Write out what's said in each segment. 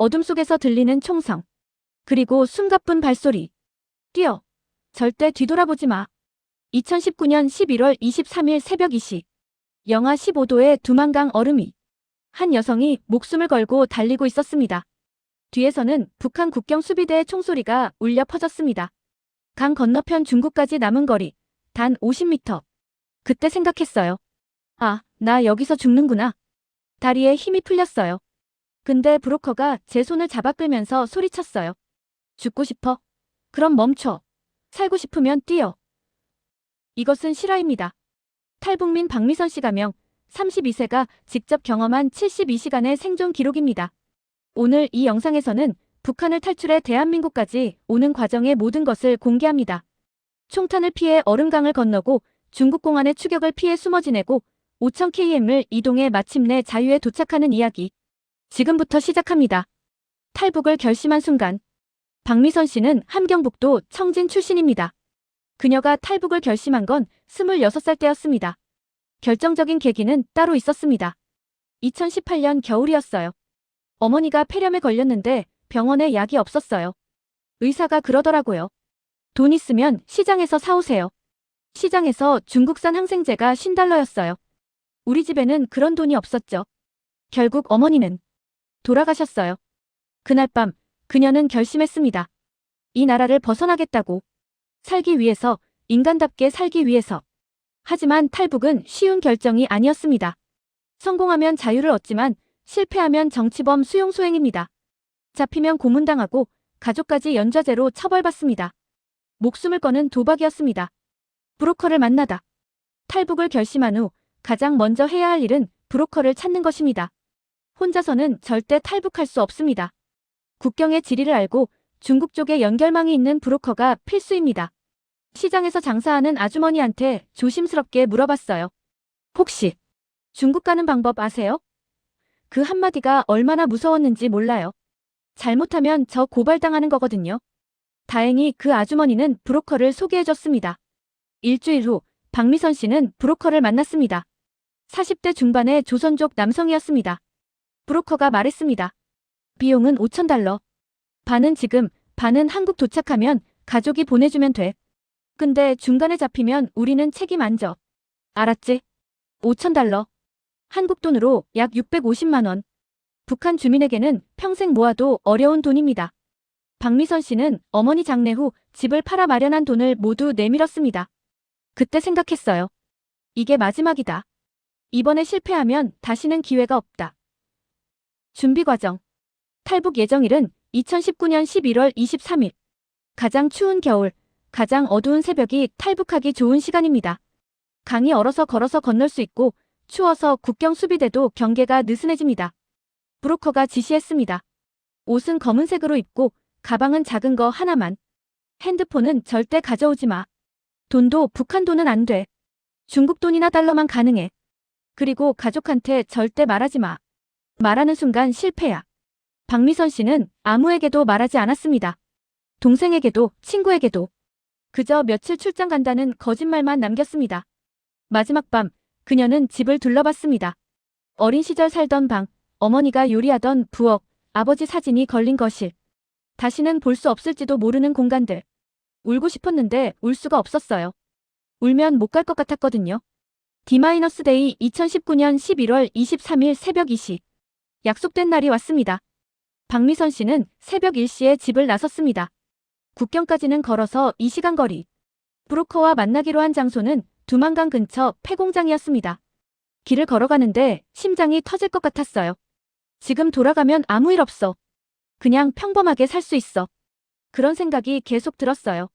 어둠 속에서 들리는 총성. 그리고 숨가쁜 발소리. 뛰어. 절대 뒤돌아보지 마. 2019년 11월 23일 새벽 2시. 영하 15도의 두만강 얼음이. 한 여성이 목숨을 걸고 달리고 있었습니다. 뒤에서는 북한 국경 수비대의 총소리가 울려 퍼졌습니다. 강 건너편 중국까지 남은 거리. 단 50m. 그때 생각했어요. 아, 나 여기서 죽는구나. 다리에 힘이 풀렸어요. 근데 브로커가 제 손을 잡아 끌면서 소리쳤어요. 죽고 싶어? 그럼 멈춰. 살고 싶으면 뛰어. 이것은 실화입니다. 탈북민 박미선 씨 가명 32세가 직접 경험한 72시간의 생존 기록입니다. 오늘 이 영상에서는 북한을 탈출해 대한민국까지 오는 과정의 모든 것을 공개합니다. 총탄을 피해 얼음강을 건너고 중국 공안의 추격을 피해 숨어 지내고 5000km를 이동해 마침내 자유에 도착하는 이야기. 지금부터 시작합니다. 탈북을 결심한 순간. 박미선 씨는 함경북도 청진 출신입니다. 그녀가 탈북을 결심한 건 26살 때였습니다. 결정적인 계기는 따로 있었습니다. 2018년 겨울이었어요. 어머니가 폐렴에 걸렸는데 병원에 약이 없었어요. 의사가 그러더라고요. 돈 있으면 시장에서 사오세요. 시장에서 중국산 항생제가 50달러였어요. 우리 집에는 그런 돈이 없었죠. 결국 어머니는 돌아가셨어요. 그날 밤 그녀는 결심했습니다. 이 나라를 벗어나겠다고. 살기 위해서, 인간답게 살기 위해서. 하지만 탈북은 쉬운 결정이 아니었습니다. 성공하면 자유를 얻지만 실패하면 정치범 수용 소행입니다. 잡히면 고문당하고 가족까지 연좌제로 처벌받습니다. 목숨을 거는 도박이었습니다. 브로커를 만나다. 탈북을 결심한 후 가장 먼저 해야 할 일은 브로커를 찾는 것입니다. 혼자서는 절대 탈북할 수 없습니다. 국경의 지리를 알고 중국 쪽에 연결망이 있는 브로커가 필수입니다. 시장에서 장사하는 아주머니한테 조심스럽게 물어봤어요. 혹시 중국 가는 방법 아세요? 그 한마디가 얼마나 무서웠는지 몰라요. 잘못하면 저 고발당하는 거거든요. 다행히 그 아주머니는 브로커를 소개해줬습니다. 일주일 후 박미선 씨는 브로커를 만났습니다. 40대 중반의 조선족 남성이었습니다. 브로커가 말했습니다. 비용은 5,000달러. 반은 지금, 반은 한국 도착하면 가족이 보내주면 돼. 근데 중간에 잡히면 우리는 책임 안 져. 알았지? 5,000달러. 한국 돈으로 약 650만 원. 북한 주민에게는 평생 모아도 어려운 돈입니다. 박미선 씨는 어머니 장례 후 집을 팔아 마련한 돈을 모두 내밀었습니다. 그때 생각했어요. 이게 마지막이다. 이번에 실패하면 다시는 기회가 없다. 준비 과정. 탈북 예정일은 2019년 11월 23일. 가장 추운 겨울, 가장 어두운 새벽이 탈북하기 좋은 시간입니다. 강이 얼어서 걸어서 건널 수 있고 추워서 국경 수비대도 경계가 느슨해집니다. 브로커가 지시했습니다. 옷은 검은색으로 입고 가방은 작은 거 하나만. 핸드폰은 절대 가져오지 마. 돈도 북한 돈은 안 돼. 중국 돈이나 달러만 가능해. 그리고 가족한테 절대 말하지 마. 말하는 순간 실패야. 박미선 씨는 아무에게도 말하지 않았습니다. 동생에게도 친구에게도. 그저 며칠 출장 간다는 거짓말만 남겼습니다. 마지막 밤 그녀는 집을 둘러봤습니다. 어린 시절 살던 방, 어머니가 요리하던 부엌, 아버지 사진이 걸린 거실. 다시는 볼 수 없을지도 모르는 공간들. 울고 싶었는데 울 수가 없었어요. 울면 못 갈 것 같았거든요. D-데이 2019년 11월 23일 새벽 2시. 약속된 날이 왔습니다. 박미선 씨는 새벽 1시에 집을 나섰습니다. 국경까지는 걸어서 2시간 거리. 브로커와 만나기로 한 장소는 두만강 근처 폐공장이었습니다. 길을 걸어가는데 심장이 터질 것 같았어요. 지금 돌아가면 아무 일 없어. 그냥 평범하게 살 수 있어. 그런 생각이 계속 들었어요.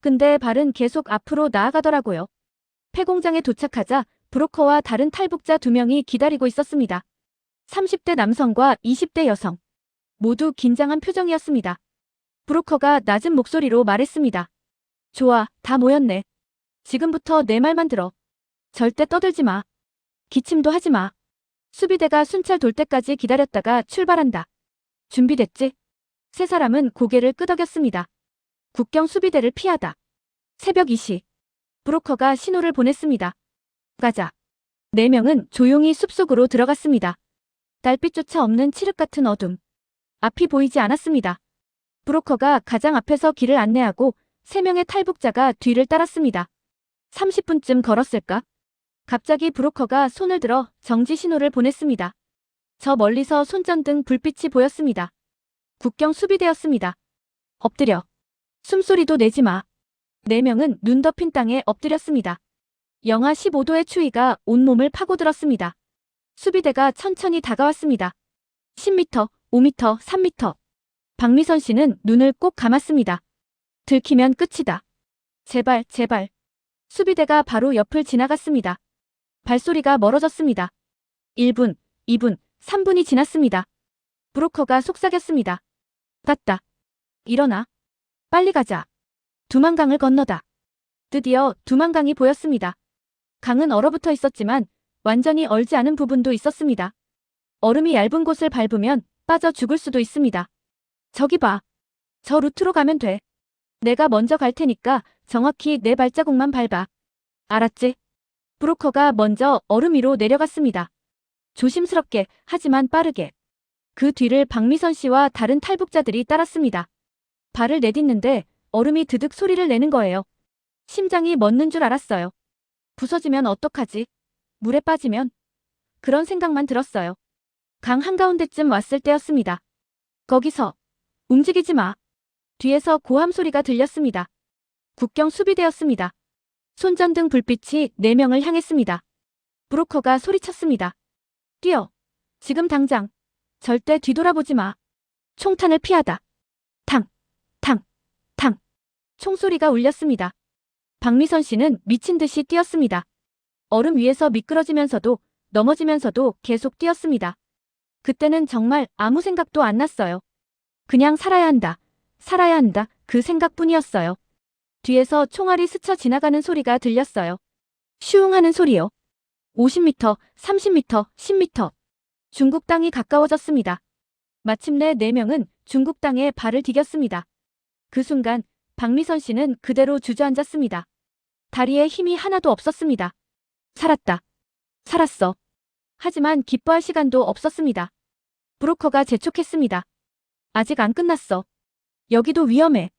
근데 발은 계속 앞으로 나아가더라고요. 폐공장에 도착하자 브로커와 다른 탈북자 2명이 기다리고 있었습니다. 30대 남성과 20대 여성. 모두 긴장한 표정이었습니다. 브로커가 낮은 목소리로 말했습니다. 좋아, 다 모였네. 지금부터 내 말만 들어. 절대 떠들지 마. 기침도 하지 마. 수비대가 순찰 돌 때까지 기다렸다가 출발한다. 준비됐지? 세 사람은 고개를 끄덕였습니다. 국경 수비대를 피하다. 새벽 2시. 브로커가 신호를 보냈습니다. 가자. 4명은 조용히 숲속으로 들어갔습니다. 달빛조차 없는 칠흑 같은 어둠. 앞이 보이지 않았습니다. 브로커가 가장 앞에서 길을 안내하고 3명의 탈북자가 뒤를 따랐습니다. 30분쯤 걸었을까? 갑자기 브로커가 손을 들어 정지 신호를 보냈습니다. 저 멀리서 손전등 불빛이 보였습니다. 국경 수비대였습니다. 엎드려. 숨소리도 내지 마. 4명은 눈 덮인 땅에 엎드렸습니다. 영하 15도의 추위가 온몸을 파고들었습니다. 수비대가 천천히 다가왔습니다. 10m, 5m, 3m. 박미선 씨는 눈을 꼭 감았습니다. 들키면 끝이다. 제발, 제발. 수비대가 바로 옆을 지나갔습니다. 발소리가 멀어졌습니다. 1분, 2분, 3분이 지났습니다. 브로커가 속삭였습니다. 갔다. 일어나. 빨리 가자. 두만강을 건너다. 드디어 두만강이 보였습니다. 강은 얼어붙어 있었지만 완전히 얼지 않은 부분도 있었습니다. 얼음이 얇은 곳을 밟으면 빠져 죽을 수도 있습니다. 저기 봐. 저 루트로 가면 돼. 내가 먼저 갈 테니까 정확히 내 발자국만 밟아. 알았지? 브로커가 먼저 얼음 위로 내려갔습니다. 조심스럽게 하지만 빠르게. 그 뒤를 박미선 씨와 다른 탈북자들이 따랐습니다. 발을 내딛는데 얼음이 드득 소리를 내는 거예요. 심장이 멎는 줄 알았어요. 부서지면 어떡하지? 물에 빠지면? 그런 생각만 들었어요. 강 한가운데쯤 왔을 때였습니다. 거기서 움직이지 마. 뒤에서 고함 소리가 들렸습니다. 국경 수비대였습니다. 손전등 불빛이 4명을 향했습니다. 브로커가 소리쳤습니다. 뛰어. 지금 당장. 절대 뒤돌아보지 마. 총탄을 피하다. 탕, 탕, 탕. 총소리가 울렸습니다. 박미선 씨는 미친 듯이 뛰었습니다. 얼음 위에서 미끄러지면서도 넘어지면서도 계속 뛰었습니다. 그때는 정말 아무 생각도 안 났어요. 그냥 살아야 한다. 살아야 한다. 그 생각뿐이었어요. 뒤에서 총알이 스쳐 지나가는 소리가 들렸어요. 슈웅 하는 소리요. 50m, 30m, 10m. 중국 땅이 가까워졌습니다. 마침내 4명은 중국 땅에 발을 디뎠습니다. 그 순간 박미선 씨는 그대로 주저앉았습니다. 다리에 힘이 하나도 없었습니다. 살았다. 살았어. 하지만 기뻐할 시간도 없었습니다. 브로커가 재촉했습니다. 아직 안 끝났어. 여기도 위험해.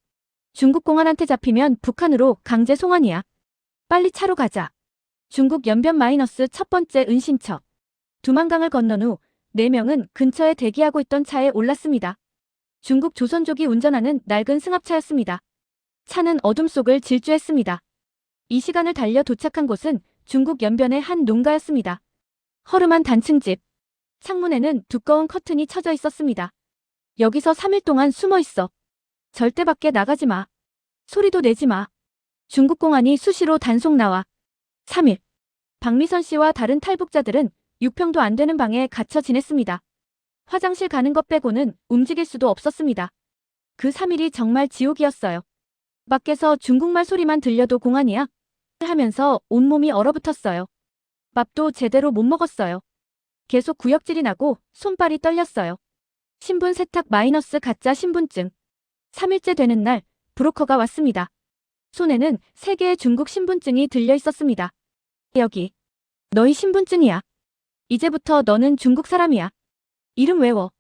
중국 공안한테 잡히면 북한으로 강제 송환이야. 빨리 차로 가자. 중국 연변 마이너스 첫 번째 은신처. 두만강을 건넌 후 4명은 근처에 대기하고 있던 차에 올랐습니다. 중국 조선족이 운전하는 낡은 승합차였습니다. 차는 어둠 속을 질주했습니다. 이 시간을 달려 도착한 곳은 중국 연변의 한 농가였습니다. 허름한 단층집. 창문에는 두꺼운 커튼이 쳐져 있었습니다. 여기서 3일 동안 숨어 있어. 절대 밖에 나가지 마. 소리도 내지 마. 중국 공안이 수시로 단속 나와. 3일. 박미선 씨와 다른 탈북자들은 6평도 안 되는 방에 갇혀 지냈습니다. 화장실 가는 것 빼고는 움직일 수도 없었습니다. 그 3일이 정말 지옥이었어요. 밖에서 중국말 소리만 들려도 공안이야? 하면서 온몸이 얼어붙었어요. 밥도 제대로 못 먹었어요. 계속 구역질이 나고 손발이 떨렸어요. 신분 세탁 마이너스 가짜 신분증. 3일째 되는 날 브로커가 왔습니다. 손에는 3개의 중국 신분증이 들려 있었습니다. 여기. 너희 신분증이야. 이제부터 너는 중국 사람이야. 이름 외워.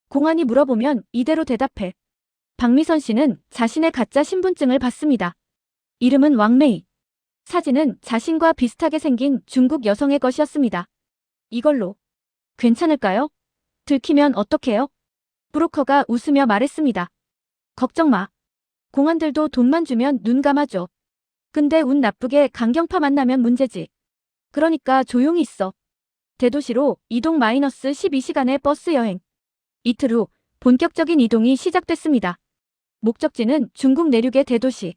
공안이 물어보면 이대로 대답해. 박미선 씨는 자신의 가짜 신분증을 봤습니다. 이름은 왕메이. 사진은 자신과 비슷하게 생긴 중국 여성의 것이었습니다. 이걸로 괜찮을까요? 들키면 어떡해요? 브로커가 웃으며 말했습니다. 걱정 마. 공안들도 돈만 주면 눈 감아줘. 근데 운 나쁘게 강경파 만나면 문제지. 그러니까 조용히 있어. 대도시로 이동 마이너스 12시간의 버스 여행. 이틀 후 본격적인 이동이 시작됐습니다. 목적지는 중국 내륙의 대도시.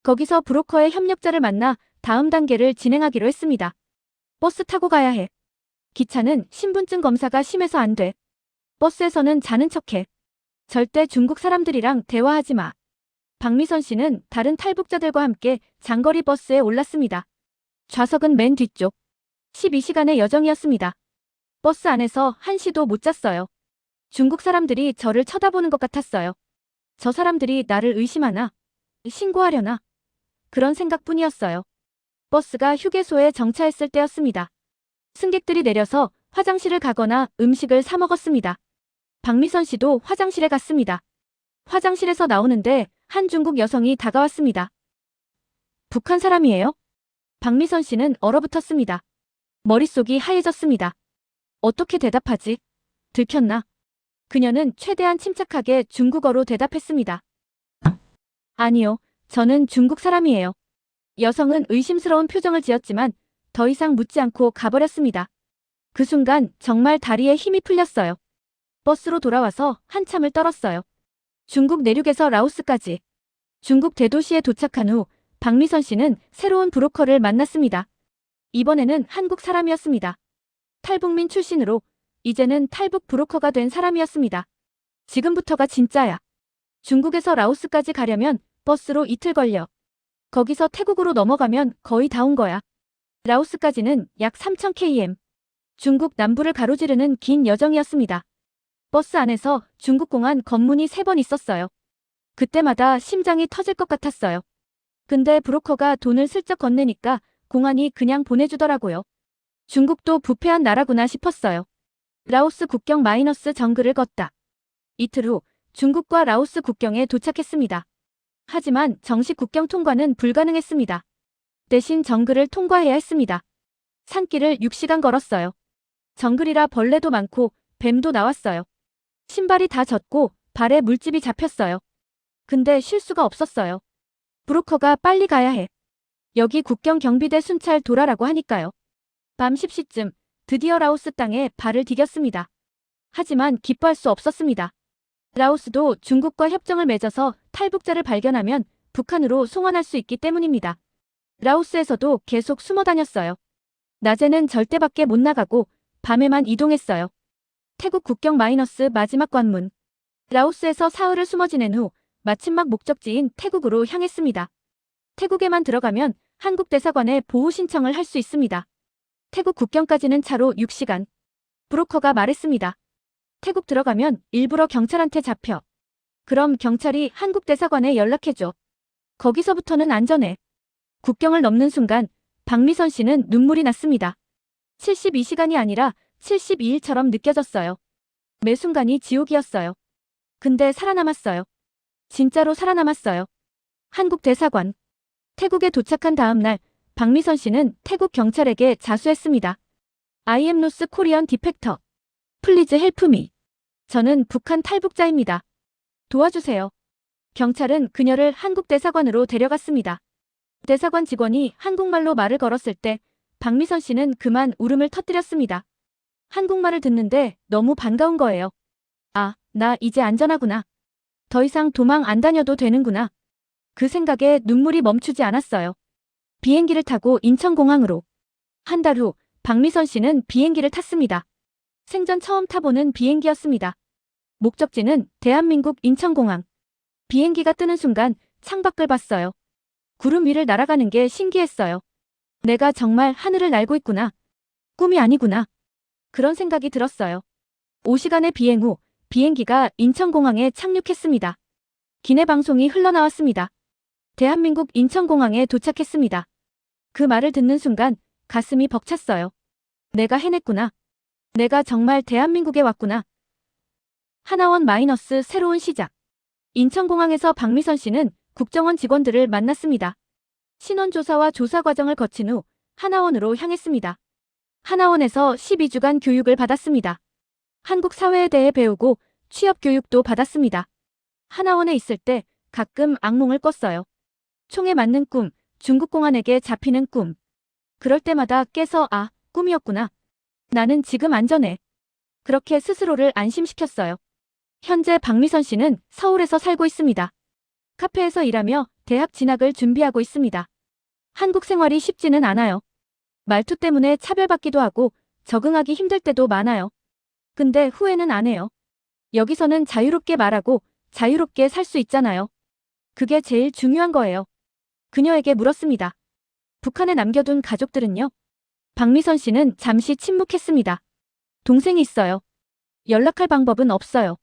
거기서 브로커의 협력자를 만나 다음 단계를 진행하기로 했습니다. 버스 타고 가야 해. 기차는 신분증 검사가 심해서 안 돼. 버스에서는 자는 척해. 절대 중국 사람들이랑 대화하지 마. 박미선 씨는 다른 탈북자들과 함께 장거리 버스에 올랐습니다. 좌석은 맨 뒤쪽. 12시간의 여정이었습니다. 버스 안에서 한시도 못 잤어요. 중국 사람들이 저를 쳐다보는 것 같았어요. 저 사람들이 나를 의심하나? 신고하려나? 그런 생각뿐이었어요. 버스가 휴게소에 정차했을 때였습니다. 승객들이 내려서 화장실을 가거나 음식을 사 먹었습니다. 박미선 씨도 화장실에 갔습니다. 화장실에서 나오는데 한 중국 여성이 다가왔습니다. 북한 사람이에요? 박미선 씨는 얼어붙었습니다. 머릿속이 하얘졌습니다. 어떻게 대답하지? 들켰나? 그녀는 최대한 침착하게 중국어로 대답했습니다. 아니요, 저는 중국 사람이에요. 여성은 의심스러운 표정을 지었지만 더 이상 묻지 않고 가버렸습니다. 그 순간 정말 다리에 힘이 풀렸어요. 버스로 돌아와서 한참을 떨었어요. 중국 내륙에서 라오스까지. 중국 대도시에 도착한 후 박미선 씨는 새로운 브로커를 만났습니다. 이번에는 한국 사람이었습니다. 탈북민 출신으로 이제는 탈북 브로커가 된 사람이었습니다. 지금부터가 진짜야. 중국에서 라오스까지 가려면 버스로 이틀 걸려. 거기서 태국으로 넘어가면 거의 다 온 거야. 라오스까지는 약 3000km. 중국 남부를 가로지르는 긴 여정이었습니다. 버스 안에서 중국 공안 검문이 3번 있었어요. 그때마다 심장이 터질 것 같았어요. 근데 브로커가 돈을 슬쩍 건네니까 공안이 그냥 보내주더라고요. 중국도 부패한 나라구나 싶었어요. 라오스 국경 마이너스 정글을 걷다. 이틀 후 중국과 라오스 국경에 도착했습니다. 하지만 정식 국경 통과는 불가능했습니다. 대신 정글을 통과해야 했습니다. 산길을 6시간 걸었어요. 정글이라 벌레도 많고 뱀도 나왔어요. 신발이 다 젖고 발에 물집이 잡혔어요. 근데 쉴 수가 없었어요. 브로커가 빨리 가야 해. 여기 국경 경비대 순찰 도라라고 하니까요. 밤 10시쯤 드디어 라오스 땅에 발을 디뎠습니다. 하지만 기뻐할 수 없었습니다. 라오스도 중국과 협정을 맺어서 탈북자를 발견하면 북한으로 송환할 수 있기 때문입니다. 라오스에서도 계속 숨어 다녔어요. 낮에는 절대 밖에 못 나가고 밤에만 이동했어요. 태국 국경 마이너스 마지막 관문. 라오스에서 사흘을 숨어 지낸 후 마지막 목적지인 태국으로 향했습니다. 태국에만 들어가면 한국 대사관에 보호 신청을 할 수 있습니다. 태국 국경까지는 차로 6시간. 브로커가 말했습니다. 태국 들어가면 일부러 경찰한테 잡혀. 그럼 경찰이 한국 대사관에 연락해줘. 거기서부터는 안전해. 국경을 넘는 순간 박미선 씨는 눈물이 났습니다. 72시간이 아니라 72일처럼 느껴졌어요. 매 순간이 지옥이었어요. 근데 살아남았어요. 진짜로 살아남았어요. 한국 대사관. 태국에 도착한 다음 날 박미선 씨는 태국 경찰에게 자수했습니다. I am North Korean defector. Please help me. 저는 북한 탈북자입니다. 도와주세요. 경찰은 그녀를 한국 대사관으로 데려갔습니다. 대사관 직원이 한국말로 말을 걸었을 때 박미선 씨는 그만 울음을 터뜨렸습니다. 한국말을 듣는데 너무 반가운 거예요. 아, 나 이제 안전하구나. 더 이상 도망 안 다녀도 되는구나. 그 생각에 눈물이 멈추지 않았어요. 비행기를 타고 인천공항으로. 한 달 후 박미선 씨는 비행기를 탔습니다. 생전 처음 타보는 비행기였습니다. 목적지는 대한민국 인천공항. 비행기가 뜨는 순간 창밖을 봤어요. 구름 위를 날아가는 게 신기했어요. 내가 정말 하늘을 날고 있구나. 꿈이 아니구나. 그런 생각이 들었어요. 5시간의 비행 후 비행기가 인천공항에 착륙했습니다. 기내 방송이 흘러나왔습니다. 대한민국 인천공항에 도착했습니다. 그 말을 듣는 순간 가슴이 벅찼어요. 내가 해냈구나. 내가 정말 대한민국에 왔구나. 하나원 마이너스 새로운 시작. 인천공항에서 박미선 씨는 국정원 직원들을 만났습니다. 신원조사와 조사 과정을 거친 후 하나원으로 향했습니다. 하나원에서 12주간 교육을 받았습니다. 한국 사회에 대해 배우고 취업 교육도 받았습니다. 하나원에 있을 때 가끔 악몽을 꿨어요. 총에 맞는 꿈, 중국 공안에게 잡히는 꿈. 그럴 때마다 깨서 아, 꿈이었구나. 나는 지금 안전해. 그렇게 스스로를 안심시켰어요. 현재 박미선 씨는 서울에서 살고 있습니다. 카페에서 일하며 대학 진학을 준비하고 있습니다. 한국 생활이 쉽지는 않아요. 말투 때문에 차별받기도 하고 적응하기 힘들 때도 많아요. 근데 후회는 안 해요. 여기서는 자유롭게 말하고 자유롭게 살 수 있잖아요. 그게 제일 중요한 거예요. 그녀에게 물었습니다. 북한에 남겨둔 가족들은요? 박미선 씨는 잠시 침묵했습니다. 동생이 있어요. 연락할 방법은 없어요.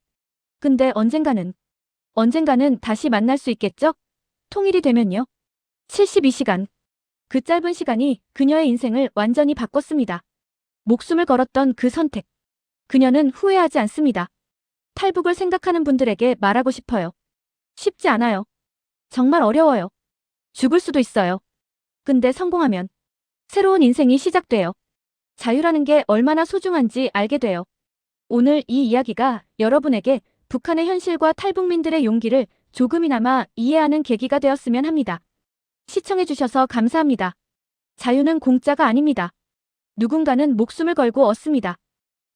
근데 언젠가는 다시 만날 수 있겠죠? 통일이 되면요. 72시간. 그 짧은 시간이 그녀의 인생을 완전히 바꿨습니다. 목숨을 걸었던 그 선택. 그녀는 후회하지 않습니다. 탈북을 생각하는 분들에게 말하고 싶어요. 쉽지 않아요. 정말 어려워요. 죽을 수도 있어요. 근데 성공하면 새로운 인생이 시작돼요. 자유라는 게 얼마나 소중한지 알게 돼요. 오늘 이 이야기가 여러분에게 북한의 현실과 탈북민들의 용기를 조금이나마 이해하는 계기가 되었으면 합니다. 시청해주셔서 감사합니다. 자유는 공짜가 아닙니다. 누군가는 목숨을 걸고 얻습니다.